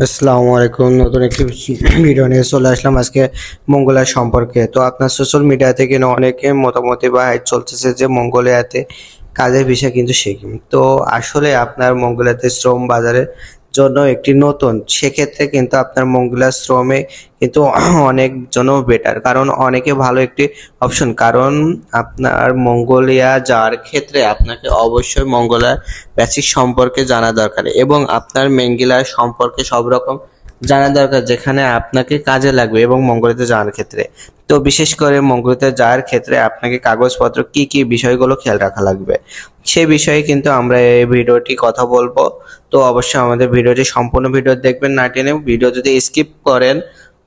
আসসালামু আলাইকুম। নতুন একটি ভিডিও নিয়ে চলে আসলাম আজকে মঙ্গোলিয়া সম্পর্কে। তো আপনার সোশ্যাল মিডিয়াতে কিন্তু অনেকে মতামতি বা হাইপ চলতেছে যে মঙ্গোলিয়াতে কাজের ভিসা কিন্তু শেখেন। তো আসলে আপনার মঙ্গোলিয়াতে শ্রম বাজারের জন্য একটি নতুন, সেক্ষেত্রে কিন্তু আপনার মঙ্গোলিয়া শ্রমে কিন্তু অনেক জন্য বেটার, কারণ অনেকে ভালো একটি অপশন। কারণ আপনার মঙ্গোলিয়া যাওয়ার ক্ষেত্রে আপনাকে অবশ্যই মঙ্গোলিয়ার বেসিক সম্পর্কে জানা দরকার এবং আপনার মেঙ্গিলার সম্পর্কে সব রকম জানা দরকার, যেখানে আপনাকে কাজে লাগবে এবং মঙ্গোলিয়াতে যাওয়ার ক্ষেত্রে। তো বিশেষ করে মঙ্গোলিয়াতে যাওয়ার ক্ষেত্রে আপনাকে কাগজপত্র কি কি বিষয়গুলো খেয়াল রাখা লাগবে সে বিষয়ে কিন্তু আমরা এই ভিডিওটি কথা বলবো। তো অবশ্যই আমাদের ভিডিওটি সম্পূর্ণ ভিডিও দেখবেন, না টেনে। ভিডিও যদি স্কিপ করেন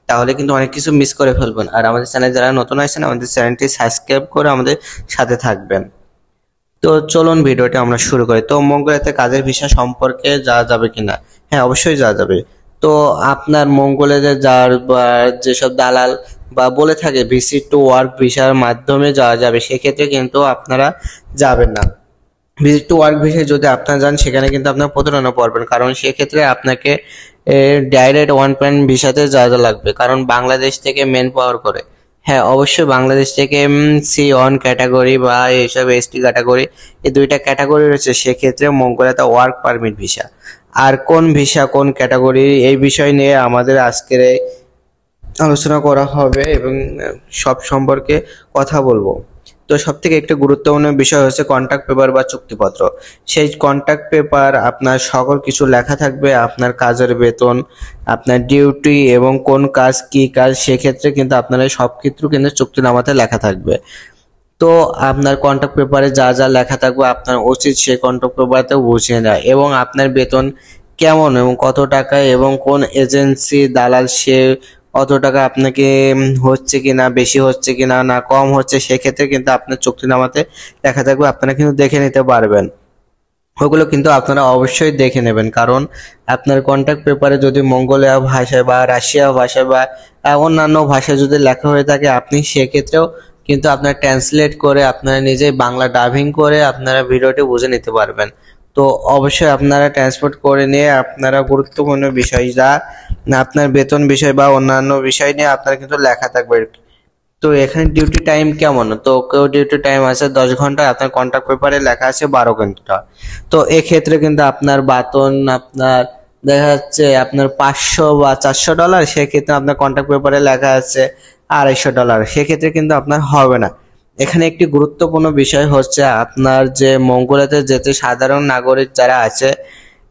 তাহলে কিন্তু অনেক কিছু মিস করে ফেলবেন। আর আমাদের চ্যানেল যারা নতুন আছেন আমাদের চ্যানেলটি সাবস্ক্রাইব করে আমাদের সাথে থাকবেন। তো চলুন ভিডিওটি আমরা শুরু করি। তো মঙ্গোলিয়াতে কাজের ভিসা সম্পর্কে যাওয়া যাবে কিনা? হ্যাঁ, অবশ্যই যাওয়া যাবে। তো আপনার মঙ্গোলিয়াতে যাওয়ার বা যেসব দালাল বা বলে থাকে ভিজিট টু ওয়ার্ক ভিসার মাধ্যমে যাওয়া যাবে, সেক্ষেত্রে কিন্তু আপনারা যাবেন না। ভিজিট টু ওয়ার্ক ভিসায় যদি আপনারা যান সেখানে কিন্তু আপনার প্রতারণা পড়বেন, কারণ সেক্ষেত্রে আপনাকে ডাইরেক্ট ওয়ান পয়েন্ট ভিসাতে যাওয়া লাগবে, কারণ বাংলাদেশ থেকে মেন পাওয়ার করে। হ্যাঁ, অবশ্যই বাংলাদেশ থেকে C1 ক্যাটাগরি বা এইসব এসটি ক্যাটাগরি, এই দুইটা ক্যাটাগরি রয়েছে। সেক্ষেত্রে মঙ্গোলিয়াতে ওয়ার্ক পারমিট ভিসা আর কোন ভিসা কোন ক্যাটাগরি, এই বিষয় নিয়ে আমাদের আজকের এই আলোচনা করা হবে এবং সব সম্পর্কে কথা বলবো। তো সবথেকে একটা গুরুত্বপূর্ণ বিষয় হচ্ছে কন্ট্রাক্ট পেপার বা চুক্তিপত্র। সেই কন্ট্রাক্ট পেপার আপনার সকল কিছু লেখা থাকবে, আপনার কাজের বেতন, আপনার ডিউটি এবং কোন কাজ কি কাজ, সেক্ষেত্রে কিন্তু আপনার এই সব কিছু কিন্তু চুক্তিনামাতে লেখা থাকবে। তো আপনার কন্ট্রাক্ট পেপারে যা যা লেখা থাকবে আপনার উচিত সেই কন্ট্রাক্ট পেপারতে বুঝিয়ে নেওয়া, এবং আপনার বেতন কেমন এবং কত টাকা এবং কোন এজেন্সি দালাল সে অত টাকা আপনাকে হচ্ছে কিনা, বেশি হচ্ছে কিনা, না কম হচ্ছে, সেক্ষেত্রে কিন্তু আপনার চুক্তিনামাতে লেখা থাকবে, আপনারা কিন্তু দেখে নিতে পারবেন। ওগুলো কিন্তু আপনারা অবশ্যই দেখে নেবেন, কারণ আপনার কন্ট্রাক্ট পেপারে যদি মঙ্গোলিয়া ভাষায় বা রাশিয়া ভাষায় বা অন্যান্য ভাষায় যদি লেখা হয়ে থাকে, আপনি সেক্ষেত্রেও কিন্তু আপনার ট্রান্সলেট করে আপনারা নিজেই বাংলা ডাবিং করে আপনারা ভিডিওটি বুঝে নিতে পারবেন। তো অবশ্যই আপনারা ট্রান্সপোর্ট করে নিয়ে আপনারা গুরুত্বপূর্ণ বিষয় যা আপনার বেতন বিষয় বা অন্যান্য বিষয় নিয়ে আপনারা কিন্তু লেখা থাকবে। তো এখানে ডিউটি টাইম কেমন? তো কেউ ডিউটি টাইম আছে 10 ঘন্টা, আপনার কন্ট্রাক্ট পেপারে লেখা আছে 12 ঘন্টা। তো এক্ষেত্রে কিন্তু আপনার বেতন আপনার দেখা যাচ্ছে আপনার $500 বা $400, সেক্ষেত্রে আপনার কন্ট্রাক্ট পেপারে লেখা আছে $250, সেক্ষেত্রে কিন্তু আপনার হবে না। এখানে একটি গুরুত্বপূর্ণ বিষয় হচ্ছে আপনার যে মঙ্গোলিয়াতে যেতে সাধারণ নাগরিক যারা আছে,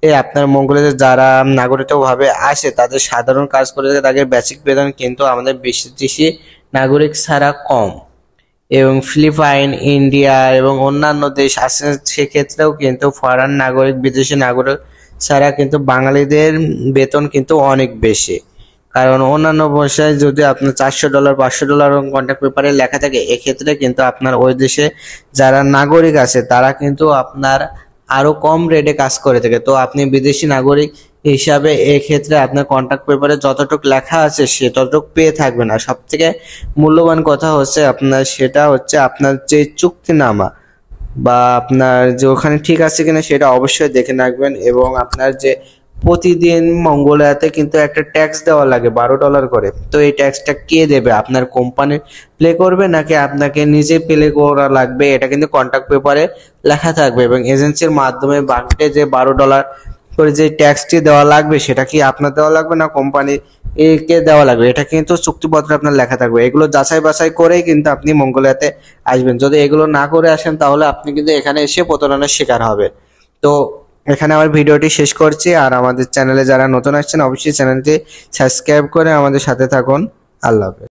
এই আপনার মঙ্গোলিয়াতে যারা নাগরিকভাবে আসে তাদের সাধারণ কাজ করে তাদের বেসিক বেতন কিন্তু আমাদের বিদেশি নাগরিক ছাড়া কম, এবং ফিলিপাইন, ইন্ডিয়া এবং অন্যান্য দেশ আছে সেক্ষেত্রেও কিন্তু ফরেন নাগরিক, বিদেশি নাগরিক ছাড়া কিন্তু বাঙালিদের বেতন কিন্তু অনেক বেশি। কারণ অন্যান্য ভাষায় যদি আপনার $400 $500 কন্ট্রাক্ট পেপারে লেখা থাকে, এক্ষেত্রে কিন্তু আপনার ওই দেশে যারা নাগরিক আছে তারা কিন্তু আপনার আরো কম রেটে কাজ করে থাকে। তো আপনি বিদেশি নাগরিক হিসাবে এক্ষেত্রে আপনার কন্ট্রাক্ট পেপারে যতটুকু লেখা আছে সে ততটুকু পেয়ে থাকবে না। সব থেকে মূল্যবান কথা হচ্ছে আপনার, সেটা হচ্ছে আপনার যে চুক্তিনামা বা আপনার যে ওখানে ঠিক আছে কিনা সেটা অবশ্যই দেখে রাখবেন। এবং আপনার যে প্রতিদিন মঙ্গোলিয়াতে কিন্তু একটা ট্যাক্স দেওয়া লাগে $12 করে। তো এই ট্যাক্সটা কে দেবে? আপনার কোম্পানি প্লে করবে নাকি আপনাকে নিজে প্লে করা লাগবে? এটা কিন্তু কন্ট্রাক্ট পেপারে লেখা থাকবে, এবং এজেন্সির মাধ্যমে বাকিতে যে $12 করে যে ট্যাক্সটি দেওয়া লাগবে সেটা কি আপনার দেওয়া লাগবে না কোম্পানি কে দেওয়া লাগবে, এটা কিন্তু চুক্তিপত্রে আপনার লেখা থাকবে। এগুলো যাচাই বাছাই করেই কিন্তু আপনি মঙ্গোলিয়াতে আসবেন। যদি এগুলো না করে আসেন তাহলে আপনি কিন্তু এখানে এসে প্রতারণার শিকার হবে। তো এখানে আমার ভিডিওটি শেষ করছি। আর আমাদের চ্যানেলে যারা নতুন আসছেন অবশ্যই চ্যানেলটি সাবস্ক্রাইব করে আমাদের সাথে থাকুন। আল্লাহ হাফেজ।